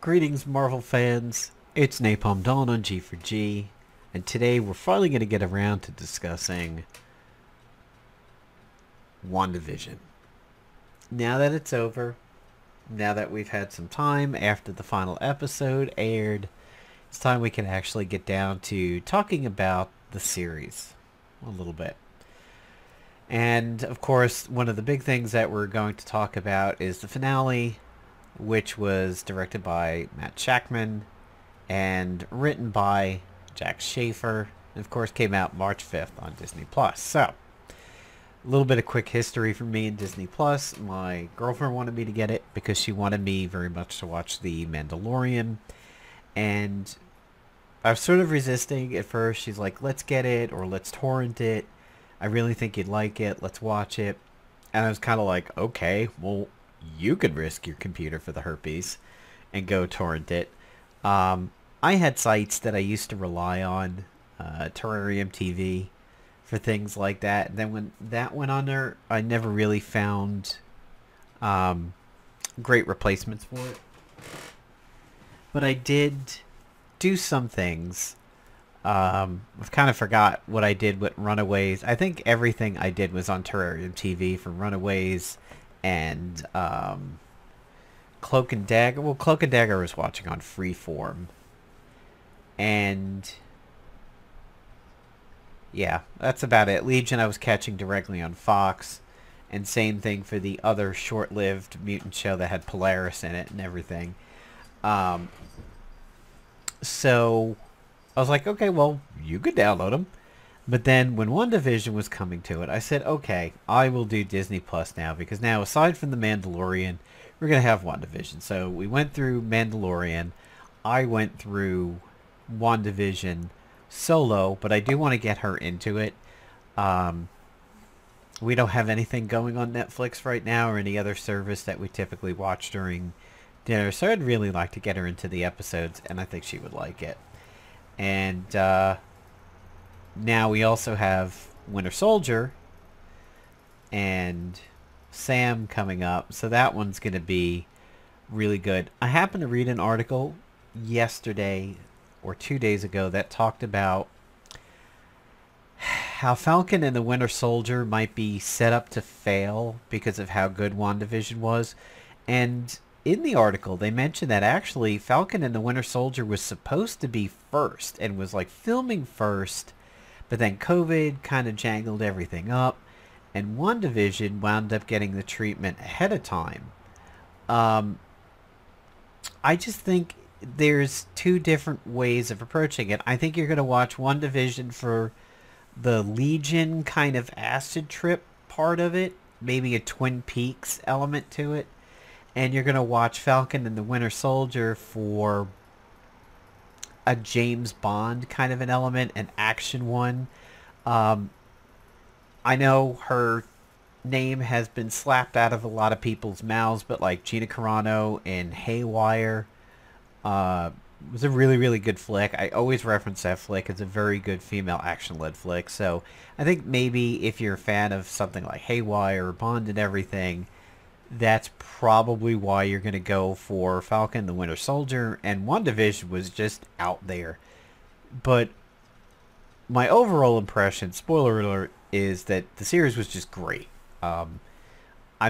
Greetings, Marvel fans. It's Napalm Dawn on G4G, and today we're finally going to get around to discussing WandaVision. Now that it's over, now that we've had some time after the final episode aired, it's time we can actually get down to talking about the series a little bit. And, of course, one of the big things that we're going to talk about is the finale, which was directed by Matt Shakman and written by Jack Schaefer, and of course came out March 5th on Disney+. So, a little bit of quick history from me and Disney+. My girlfriend wanted me to get it because she wanted me very much to watch The Mandalorian, and I was sort of resisting at first. She's like, let's get it, or let's torrent it. I really think you'd like it. Let's watch it. And I was kind of like, okay, well, you could risk your computer for the herpes and go torrent it. I had sites that I used to rely on, Terrarium TV, for things like that. And then when that went on there, I never really found great replacements for it. But I did do some things. I've kind of forgot what I did with Runaways. I think everything I did was on Terrarium TV, from Runaways and Cloak and Dagger. Well, Cloak and Dagger I was watching on Freeform. And yeah, that's about it. Legion I was catching directly on Fox. And same thing for the other short-lived mutant show that had Polaris in it and everything. So I was like, okay, well, you could download them. But then when WandaVision was coming to it, I said, okay, I will do Disney Plus now. Because now, aside from The Mandalorian, we're going to have WandaVision. So we went through Mandalorian. I went through WandaVision solo. But I do want to get her into it. We don't have anything going on Netflix right now, or any other service that we typically watch during dinner. So I'd really like to get her into the episodes. And I think she would like it. And now we also have Winter Soldier and Sam coming up. So that one's going to be really good. I happened to read an article yesterday or 2 days ago that talked about how Falcon and the Winter Soldier might be set up to fail because of how good WandaVision was. And in the article, they mentioned that actually Falcon and the Winter Soldier was supposed to be first and was like filming first, but then COVID kind of jangled everything up, and WandaVision wound up getting the treatment ahead of time. I just think there's two different ways of approaching it. I think you're going to watch WandaVision for the Legion kind of acid trip part of it, maybe a Twin Peaks element to it. And you're going to watch Falcon and the Winter Soldier for a James Bond kind of an element, an action one. I know her name has been slapped out of a lot of people's mouths, but like Gina Carano in Haywire was a really, really good flick. I always reference that flick. It's a very good female action-led flick. So I think maybe if you're a fan of something like Haywire or Bond and everything, that's probably why you're going to go for Falcon, the Winter Soldier, and WandaVision was just out there. But my overall impression, spoiler alert, is that the series was just great. I'm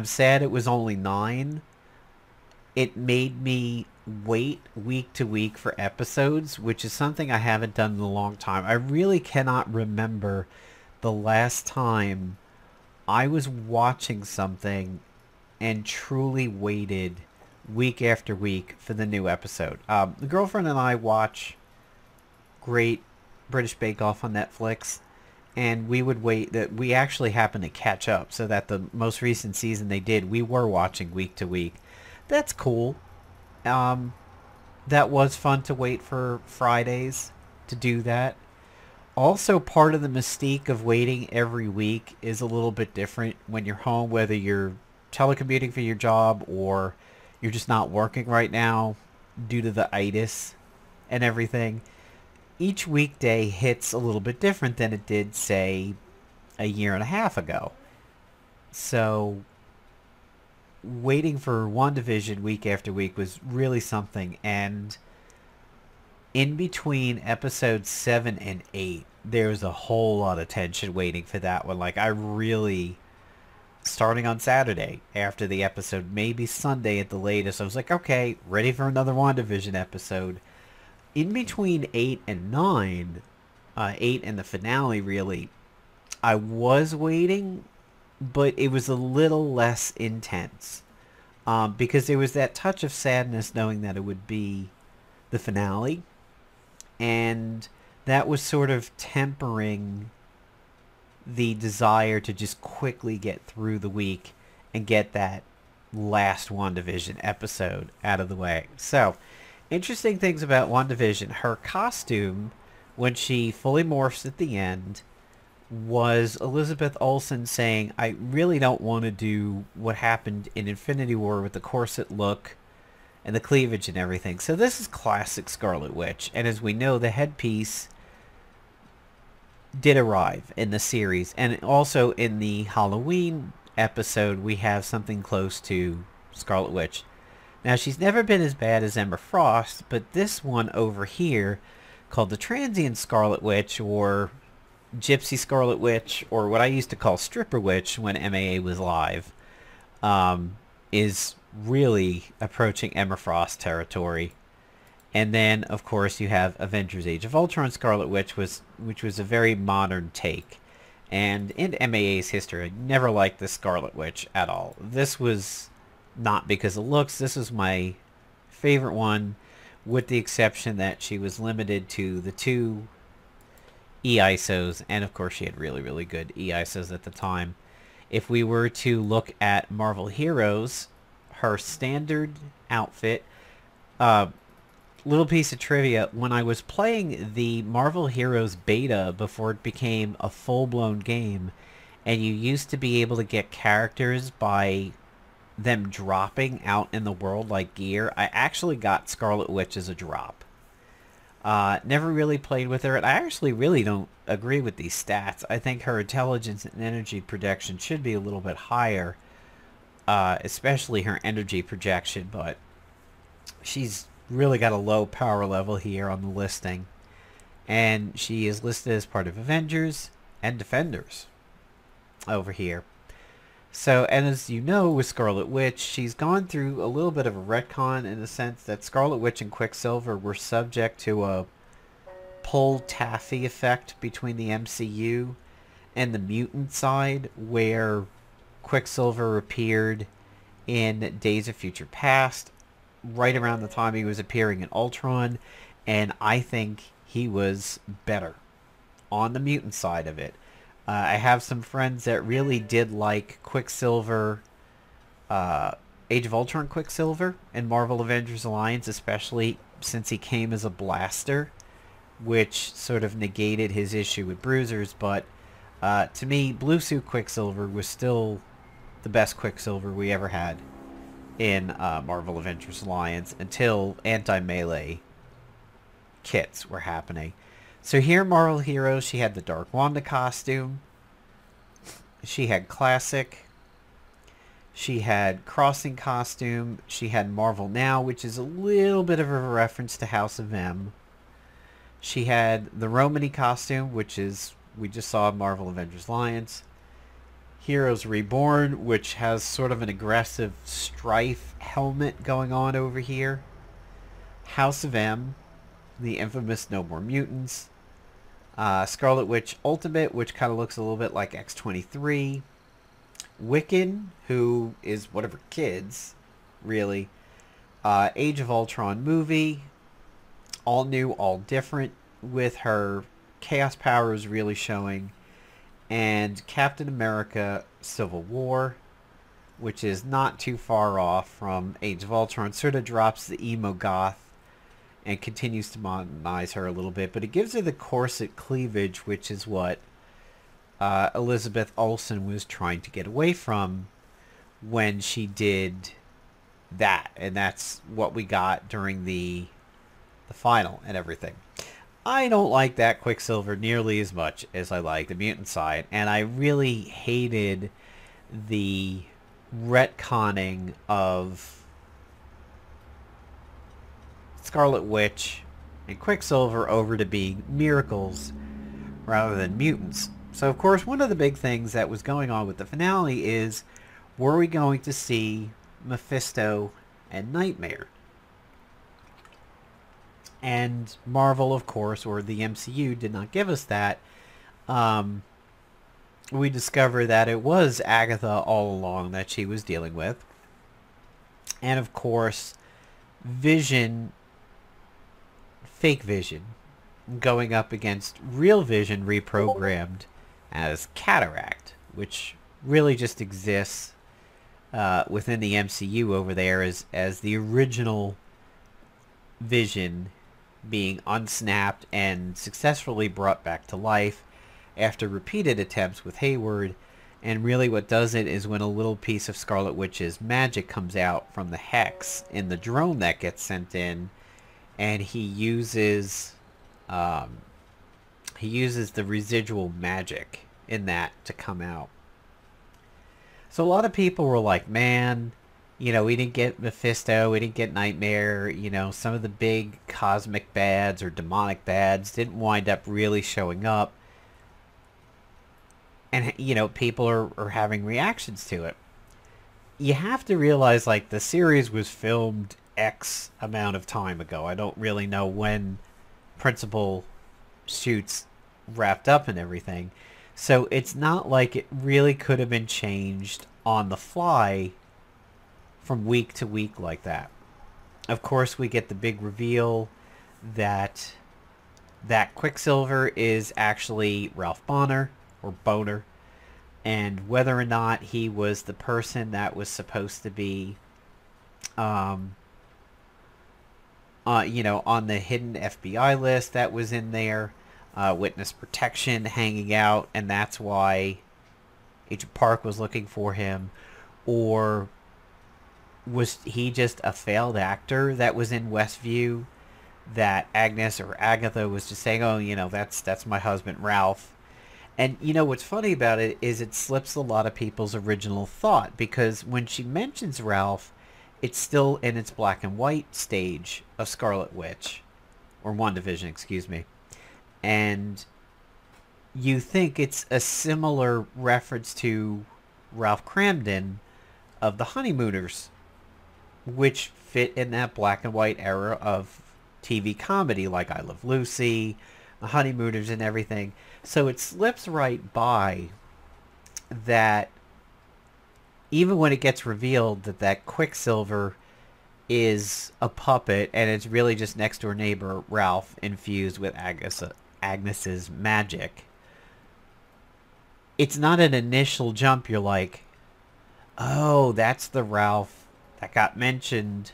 sad it was only 9. It made me wait week to week for episodes, which is something I haven't done in a long time. I really cannot remember the last time I was watching something and truly waited week after week for the new episode. The girlfriend and I watch Great British Bake Off on Netflix, and we would wait. That we actually happened to catch up, so that the most recent season they did, we were watching week to week. That's cool. That was fun to wait for Fridays to do that. Also, part of the mystique of waiting every week is a little bit different when you're home, whether you're telecommuting for your job or you're just not working right now due to the itis and everything. Each weekday hits a little bit different than it did, say, a year and a half ago. So waiting for WandaVision week after week was really something. And in between episodes 7 and 8, there was a whole lot of tension waiting for that one. Like, I really, starting on Saturday after the episode, maybe Sunday at the latest, I was like, okay, ready for another WandaVision episode. In between 8 and 9, 8 and the finale, really, I was waiting, but it was a little less intense. Because there was that touch of sadness knowing that it would be the finale. And that was sort of tempering the desire to just quickly get through the week and get that last WandaVision episode out of the way. So, interesting things about WandaVision. Her costume, when she fully morphs at the end, was Elizabeth Olsen saying, I really don't want to do what happened in Infinity War with the corset look and the cleavage and everything. So this is classic Scarlet Witch. And as we know, the headpiece did arrive in the series. And also in the Halloween episode, we have something close to Scarlet Witch. Now, she's never been as bad as Emma Frost, but this one over here, called the Transient Scarlet Witch, or Gypsy Scarlet Witch, or what I used to call Stripper Witch when MAA was live, is really approaching Emma Frost territory. And then, of course, you have Avengers Age of Ultron Scarlet Witch, which was a very modern take. And in MAA's history, I never liked the Scarlet Witch at all. This was not because of looks. This was my favorite one, with the exception that she was limited to the 2 E-ISOs, and of course she had really, really good E-ISOs at the time. If we were to look at Marvel Heroes, her standard outfit, little piece of trivia, when I was playing the Marvel Heroes beta before it became a full-blown game, and you used to be able to get characters by them dropping out in the world like gear, I actually got Scarlet Witch as a drop. Never really played with her, and I actually really don't agree with these stats. I think her intelligence and energy projection should be a little bit higher, especially her energy projection, but she's really got a low power level here on the listing. And she is listed as part of Avengers and Defenders over here. So, and as you know, with Scarlet Witch, she's gone through a little bit of a retcon in the sense that Scarlet Witch and Quicksilver were subject to a pull-taffy effect between the MCU and the mutant side, where Quicksilver appeared in Days of Future Past, right around the time he was appearing in Ultron, and I think he was better on the mutant side of it. I have some friends that really did like Quicksilver, Age of Ultron Quicksilver and Marvel Avengers Alliance, especially since he came as a blaster, which sort of negated his issue with bruisers. But to me, Blue Suit Quicksilver was still the best Quicksilver we ever had in Marvel Avengers Alliance until anti-melee kits were happening. So here, Marvel Heroes, she had the Dark Wanda costume. She had Classic. She had Crossing costume. She had Marvel Now, which is a little bit of a reference to House of M. She had the Romany costume, which is, we just saw in Marvel Avengers Alliance. Heroes Reborn, which has sort of an aggressive strife helmet going on over here. House of M, the infamous No More Mutants. Scarlet Witch Ultimate, which kind of looks a little bit like X-23. Wiccan, who is one of her kids, really. Age of Ultron movie. All new, all different, with her chaos powers really showing. And Captain America Civil War, which is not too far off from Age of Ultron. Sort of drops the emo goth and continues to modernize her a little bit, but it gives her the corset cleavage, which is what Elizabeth Olsen was trying to get away from when she did that, and that's what we got during the final and everything. I don't like that Quicksilver nearly as much as I like the mutant side, and I really hated the retconning of Scarlet Witch and Quicksilver over to be miracles rather than mutants. So, of course, one of the big things that was going on with the finale is, were we going to see Mephisto and Nightmare? And Marvel, of course, or the MCU, did not give us that. We discover that it was Agatha all along that she was dealing with. And, of course, Vision, fake Vision, going up against real Vision reprogrammed as Cataract, which really just exists within the MCU over there as the original Vision being unsnapped and successfully brought back to life after repeated attempts with Hayward. And really what does it is when a little piece of Scarlet Witch's magic comes out from the hex in the drone that gets sent in, and he uses the residual magic in that to come out. So a lot of people were like, man, you know, we didn't get Mephisto, we didn't get Nightmare, you know, some of the big cosmic bads or demonic bads didn't wind up really showing up. And, you know, people are having reactions to it. You have to realize, like, the series was filmed X amount of time ago. I don't really know when principal shoots wrapped up and everything. So it's not like it really could have been changed on the fly from week to week like that. Of course, we get the big reveal that Quicksilver is actually Ralph Bonner, or Boner, and whether or not he was the person that was supposed to be, you know, on the hidden FBI list that was in there, witness protection hanging out, and that's why Agent Park was looking for him, or was he just a failed actor that was in Westview that Agnes or Agatha was just saying, oh, you know, that's my husband Ralph. And, you know, what's funny about it is it slips a lot of people's original thought, because when she mentions Ralph, it's still in its black and white stage of Scarlet Witch, or WandaVision, excuse me. And you think it's a similar reference to Ralph Cramden of The Honeymooners, which fit in that black and white era of TV comedy like I Love Lucy, The Honeymooners, and everything. So it slips right by that even when it gets revealed that Quicksilver is a puppet and it's really just next door neighbor Ralph infused with Agnes's magic, it's not an initial jump. You're like, oh, that's the Ralph that got mentioned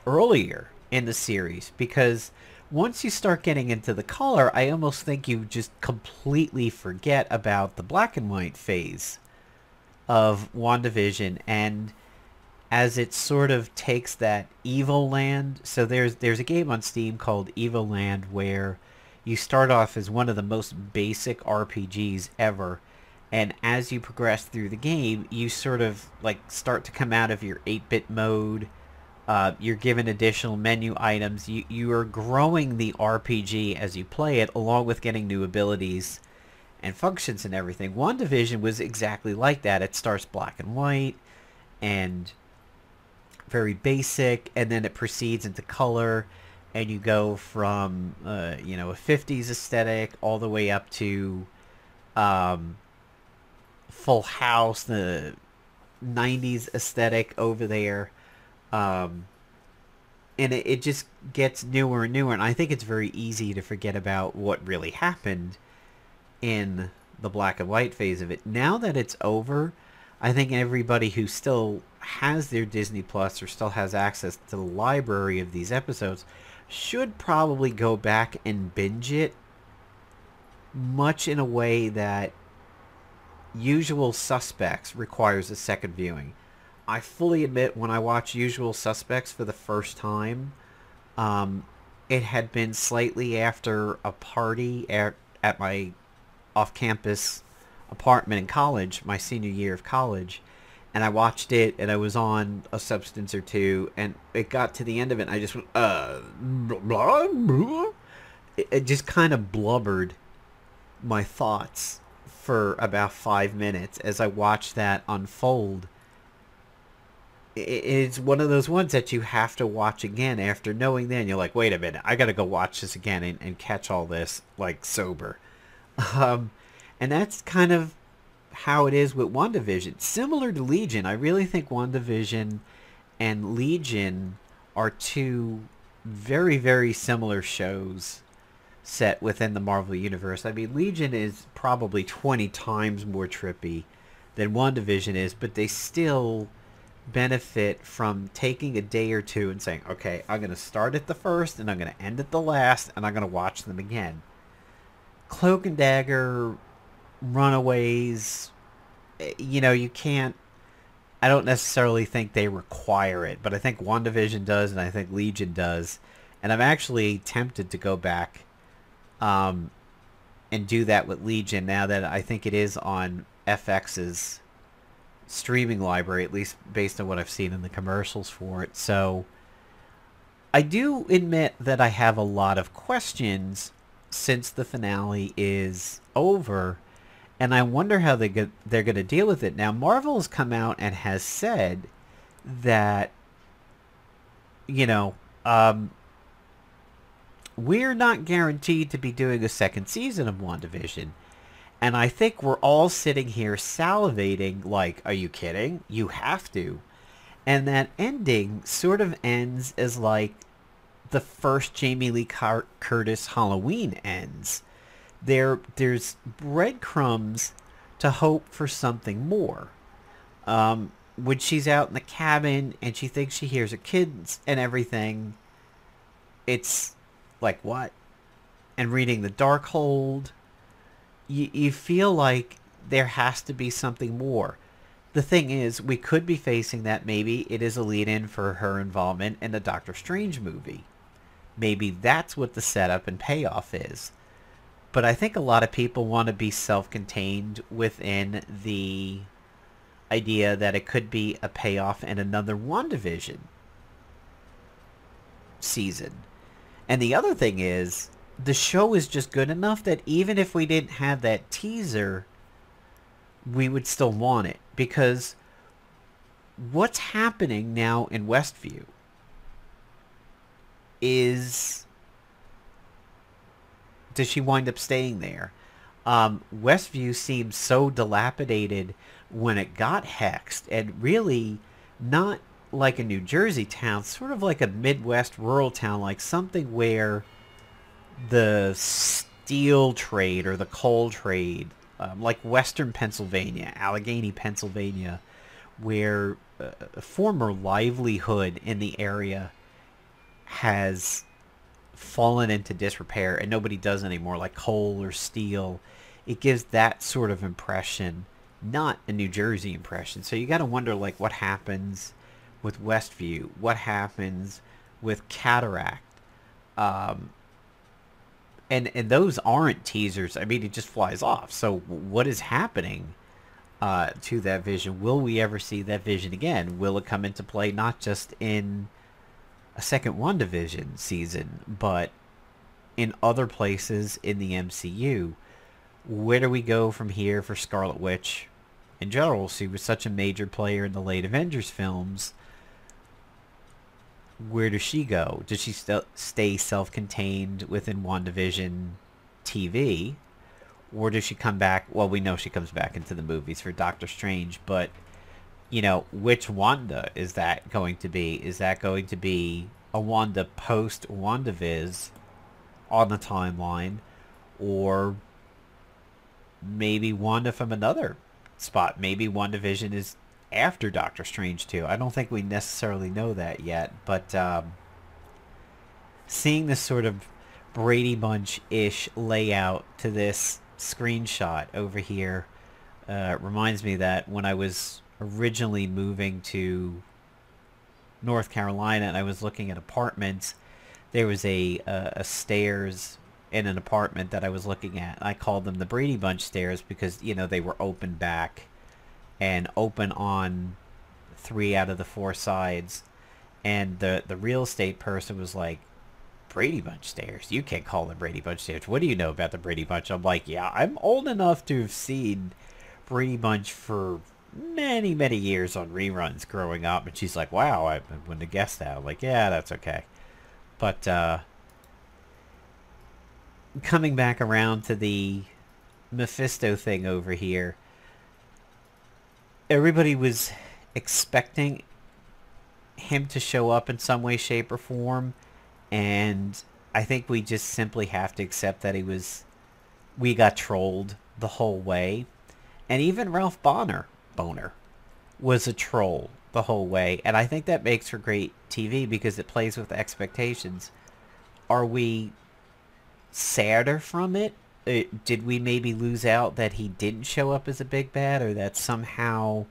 earlier in the series. Because once you start getting into the color, I almost think you just completely forget about the black and white phase of WandaVision. And as it sort of takes that Evil Land, so there's a game on Steam called Evil Land where you start off as one of the most basic RPGs ever, and as you progress through the game, you sort of like start to come out of your 8-bit mode. You're given additional menu items. You are growing the RPG as you play it, along with getting new abilities and functions and everything. WandaVision was exactly like that. It starts black and white and very basic, and then it proceeds into color, and you go from you know, a 50s aesthetic all the way up to Full House, the 90s aesthetic over there. And it just gets newer and newer, and I think it's very easy to forget about what really happened in the black and white phase of it. Now that it's over, I think everybody who still has their Disney Plus or still has access to the library of these episodes should probably go back and binge it, much in a way that Usual Suspects requires a second viewing. I fully admit, when I watched Usual Suspects for the first time, it had been slightly after a party at my off-campus apartment in college, my senior year of college, and I watched it, and I was on a substance or two, and it got to the end of it, and I just went, blah, blah. It just kind of blubbered my thoughts for about 5 minutes as I watched that unfold. It's one of those ones that you have to watch again after knowing. Then you're like, wait a minute, I gotta go watch this again and catch all this, like, sober. Um, and that's kind of how it is with WandaVision. Similar to Legion, I really think WandaVision and Legion are two very, very similar shows set within the Marvel Universe. I mean, Legion is probably 20 times more trippy than WandaVision is, but they still benefit from taking a day or two and saying, okay, I'm going to start at the first and I'm going to end at the last and I'm going to watch them again. Cloak and Dagger, Runaways, you can't, I don't necessarily think they require it, but I think WandaVision does and I think Legion does. And I'm actually tempted to go back and do that with Legion now that I think it is on FX's streaming library, at least based on what I've seen in the commercials for it. So I do admit that I have a lot of questions since the finale is over, and I wonder how they're going to deal with it. Now, Marvel has come out and has said that, we're not guaranteed to be doing a second season of WandaVision. And I think we're all sitting here salivating like, are you kidding? You have to. And that ending sort of ends as like the first Jamie Lee Curtis Halloween ends. There's breadcrumbs to hope for something more. When she's out in the cabin and she thinks she hears her kids and everything, it's like, what? And reading the Darkhold, you feel like there has to be something more. The thing is, we could be facing that maybe it is a lead-in for her involvement in the Doctor Strange movie. Maybe that's what the setup and payoff is. But I think a lot of people want to be self-contained within the idea that it could be a payoff in another WandaVision season. And the other thing is, the show is just good enough that even if we didn't have that teaser, we would still want it. Because what's happening now in Westview is... does she wind up staying there? Westview seemed so dilapidated when it got hexed, and really not like a New Jersey town, sort of like a Midwest rural town, like something where the steel trade or the coal trade, like Western Pennsylvania, Allegheny, Pennsylvania, where a former livelihood in the area has fallen into disrepair and nobody does anymore, like coal or steel. It gives that sort of impression, not a New Jersey impression. So you got to wonder, like, what happens with Westview, what happens with Cataract, and those aren't teasers. I mean, it just flies off. So what is happening to that vision? Will we ever see that vision again? Will it come into play not just in a second WandaVision season, but in other places in the MCU? Where do we go from here for Scarlet Witch in general? She was such a major player in the late Avengers films. Where does she go? Does she stay self-contained within WandaVision TV? Or does she come back? Well, we know she comes back into the movies for Doctor Strange, but, which Wanda is that going to be? Is that going to be a Wanda post-WandaViz on the timeline? Or maybe Wanda from another spot? Maybe WandaVision is after Doctor Strange 2. I don't think we necessarily know that yet, but seeing this sort of Brady Bunch-ish layout to this screenshot over here reminds me that when I was originally moving to North Carolina and I was looking at apartments, there was a stairs in an apartment that I was looking at. I called them the Brady Bunch stairs because, they were open back and open on 3 out of the 4 sides. And the real estate person was like, Brady Bunch stairs? You can't call them Brady Bunch stairs. What do you know about the Brady Bunch? I'm like, yeah, I'm old enough to have seen Brady Bunch for many, many years on reruns growing up. And she's like, wow, I wouldn't have guessed that. I'm like, yeah, that's okay. But coming back around to the Mephisto thing over here, everybody was expecting him to show up in some way, shape, or form, and I think we just simply have to accept that we got trolled the whole way. And even Ralph Boner was a troll the whole way, and I think that makes for great TV because it plays with expectations. Are we sadder from it? Did we maybe lose out that he didn't show up as a big bad, or that somehow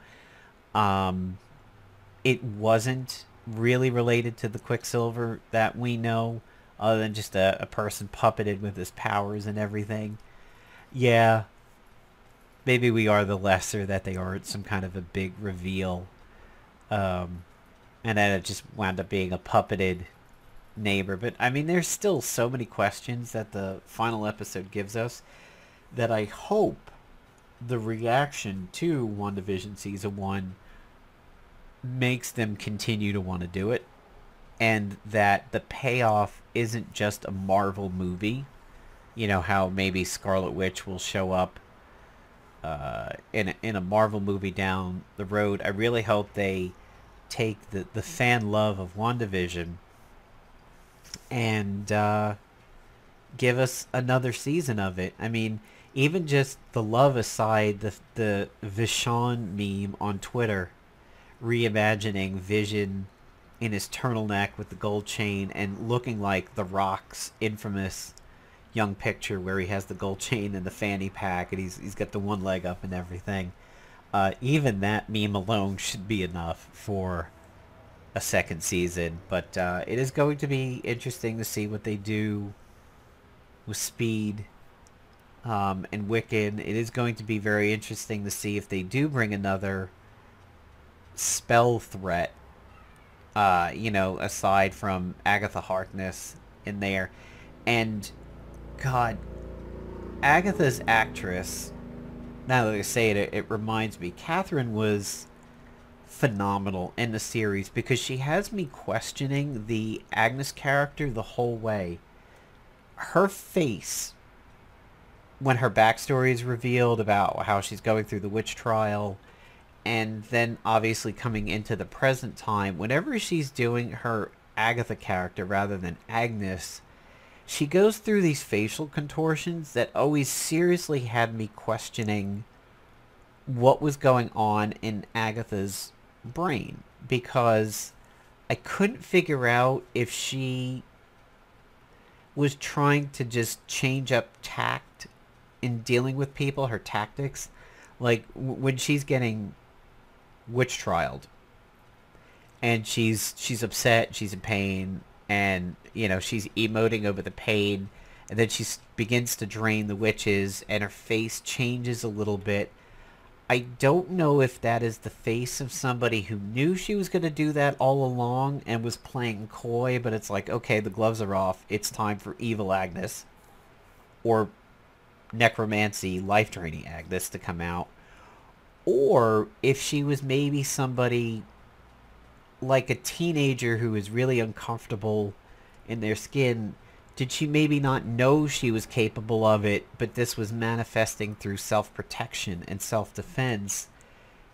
it wasn't really related to the Quicksilver that we know, other than just a person puppeted with his powers and everything? Yeah, maybe we are the lesser that they aren't some kind of a big reveal. And then it just wound up being a puppeted neighbor. But, I mean, there's still so many questions that the final episode gives us that I hope the reaction to WandaVision Season 1 makes them continue to want to do it. And that the payoff isn't just a Marvel movie. You know, how maybe Scarlet Witch will show up in a Marvel movie down the road. I really hope they take the fan love of WandaVision and give us another season of it. I mean, even just the love aside, the Vishon meme on Twitter reimagining Vision in his turtleneck with the gold chain and looking like The Rock's infamous Young picture where he has the gold chain and the fanny pack and he's got the one leg up and everything. Even that meme alone should be enough for a second season. But it is going to be interesting to see what they do with Speed and Wiccan. It is going to be very interesting to see if they do bring another spell threat, you know, aside from Agatha Harkness in there. And God, Agatha's actress, now that I say it, it reminds me, Catherine was phenomenal in the series because she has me questioning the Agnes character the whole way. Her face, when her backstory is revealed about how she's going through the witch trial, and then obviously coming into the present time, whenever she's doing her Agatha character rather than Agnes, she goes through these facial contortions that always seriously had me questioning what was going on in Agatha's brain, because I couldn't figure out if she was trying to just change up tact in dealing with people, her tactics. Like when she's getting witch trialed and she's upset, she's in pain, and you know she's emoting over the pain, and then she begins to drain the witches and her face changes a little bit. I don't know if that is the face of somebody who knew she was going to do that all along and was playing coy, but it's like, okay, the gloves are off, it's time for evil Agnes or necromancy life draining Agnes to come out, or if she was maybe somebody like a teenager who is really uncomfortable in their skin. Did she maybe not know she was capable of it, but this was manifesting through self-protection and self-defense,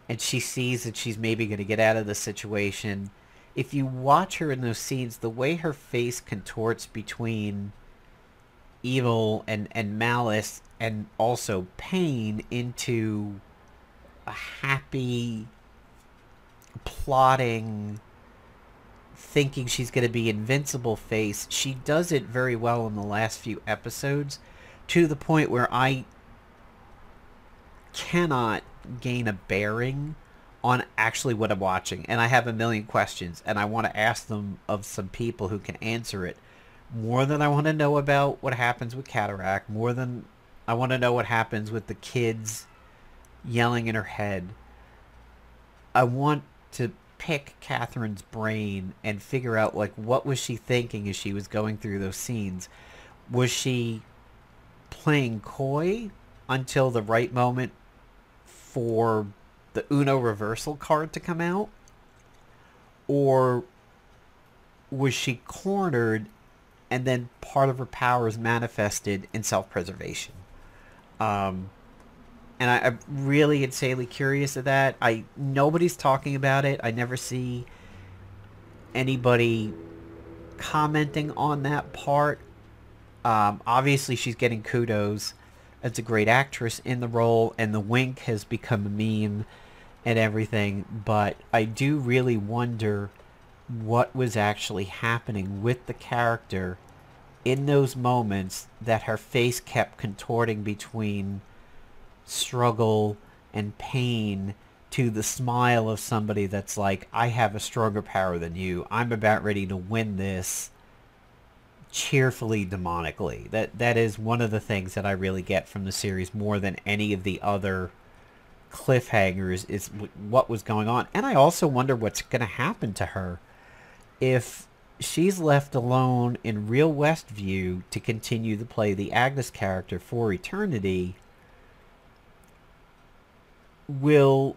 and she sees that she's maybe going to get out of the situation? If you watch her in those scenes, the way her face contorts between evil and malice and also pain into a happy, plotting, thinking she's going to be invincible face, she does it very well in the last few episodes, to the point where I cannot gain a bearing on actually what I'm watching. And I have a million questions, and I want to ask them of some people who can answer it. More than I want to know about what happens with Cataract, more than I want to know what happens with the kids yelling in her head. I want to pick Catherine's brain and figure out, like, what was she thinking as she was going through those scenes. Was she playing coy until the right moment for the Uno reversal card to come out? Or was she cornered and then part of her powers manifested in self-preservation? And I'm really insanely curious of that. Nobody's talking about it. I never see anybody commenting on that part. Obviously, she's getting kudos as a great actress in the role, and the wink has become a meme and everything. But I do really wonder what was actually happening with the character in those moments that her face kept contorting between struggle and pain to the smile of somebody that's like, I have a stronger power than you. I'm about ready to win this, cheerfully, demonically. That is one of the things that I really get from the series more than any of the other cliffhangers, is what was going on. And I also wonder what's going to happen to her if she's left alone in real Westview to continue to play the Agnes character for eternity. Will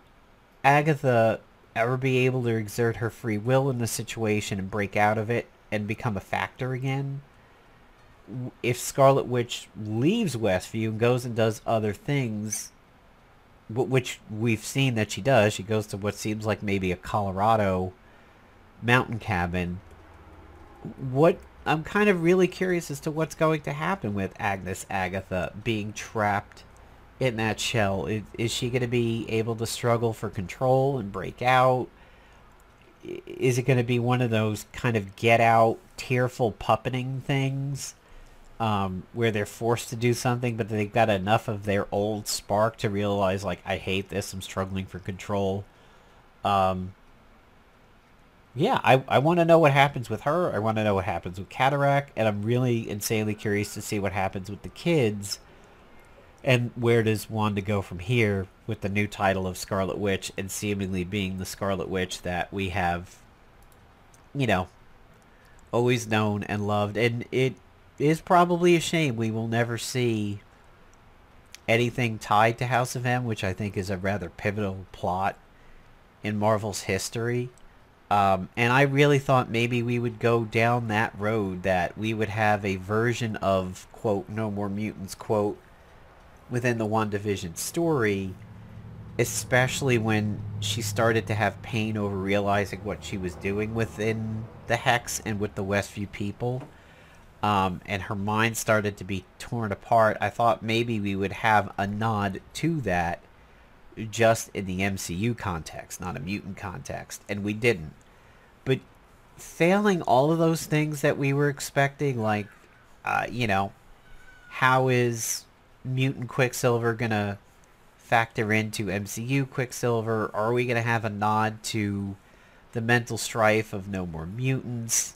Agatha ever be able to exert her free will in the situation and break out of it and become a factor again? If Scarlet Witch leaves Westview and goes and does other things, which we've seen that she does, she goes to what seems like maybe a Colorado mountain cabin. I'm kind of really curious as to what's going to happen with Agnes Agatha being trapped in that shell. Is she going to be able to struggle for control and break out? Is it going to be one of those kind of get out, tearful puppeting things where they're forced to do something, but they've got enough of their old spark to realize, like, I hate this, I'm struggling for control. Yeah, I want to know what happens with her. I want to know what happens with Cataract, and I'm really insanely curious to see what happens with the kids. And where does Wanda go from here with the new title of Scarlet Witch and seemingly being the Scarlet Witch that we have, always known and loved. And it is probably a shame we will never see anything tied to House of M, which I think is a rather pivotal plot in Marvel's history. And I really thought maybe we would go down that road, that we would have a version of, quote, No More Mutants, quote, within the WandaVision story, especially when she started to have pain over realizing what she was doing within the Hex and with the Westview people, and her mind started to be torn apart. I thought maybe we would have a nod to that just in the MCU context, not a mutant context, and we didn't. But failing all of those things that we were expecting, like, how is mutant Quicksilver gonna factor into MCU Quicksilver? Are we gonna have a nod to the mental strife of No More Mutants?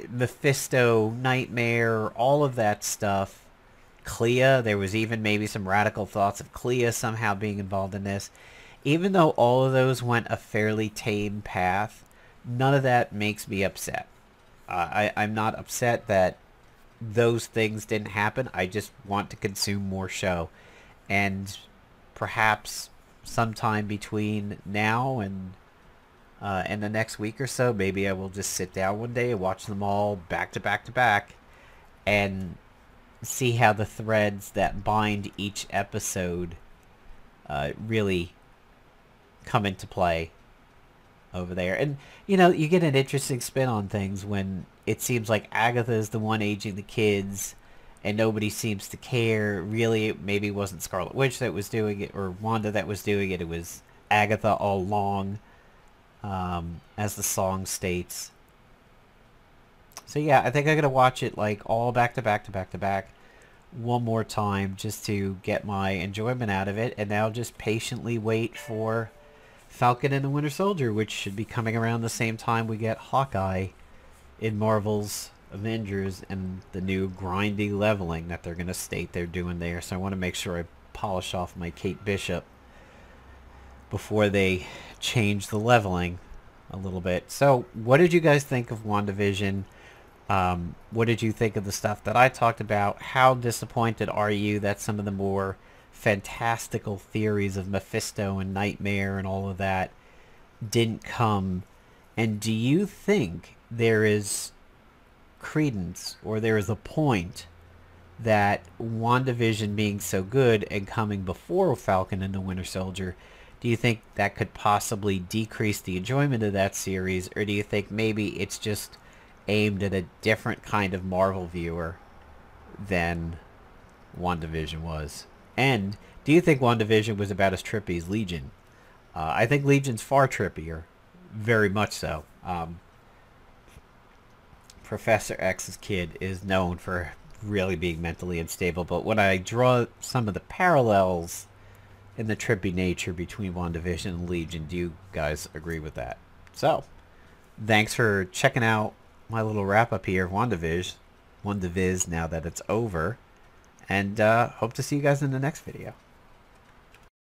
Mephisto, Nightmare, all of that stuff. Clea, there was even maybe some radical thoughts of Clea somehow being involved in this. Even though all of those went a fairly tame path, none of that makes me upset. I'm not upset that those things didn't happen. I just want to consume more show. And perhaps sometime between now and the next week or so, maybe I will just sit down one day and watch them all back to back to back and see how the threads that bind each episode really come into play over there. And, you get an interesting spin on things when it seems like Agatha is the one aging the kids and nobody seems to care. Really, it maybe wasn't Scarlet Witch that was doing it or Wanda that was doing it. It was Agatha all along, as the song states. So yeah, I think I'm going to watch it like all back to back to back to back one more time just to get my enjoyment out of it. And now just patiently wait for Falcon and the Winter Soldier, which should be coming around the same time we get Hawkeye in Marvel's Avengers and the new grindy leveling that they're going to state they're doing there. So I want to make sure I polish off my Kate Bishop before they changed the leveling a little bit. So what did you guys think of WandaVision? What did you think of the stuff that I talked about? How disappointed are you that some of the more fantastical theories of Mephisto and Nightmare and all of that didn't come? And do you think there is credence, or there is a point that WandaVision being so good and coming before Falcon and the Winter Soldier, do you think that could possibly decrease the enjoyment of that series, or do you think maybe it's just aimed at a different kind of Marvel viewer than WandaVision was? And do you think WandaVision was about as trippy as Legion? I think Legion's far trippier, very much so. Professor X's kid is known for really being mentally unstable, but when I draw some of the parallels in the trippy nature between WandaVision and Legion, do you guys agree with that? So, thanks for checking out my little wrap-up here of WandaViz now that it's over, and hope to see you guys in the next video.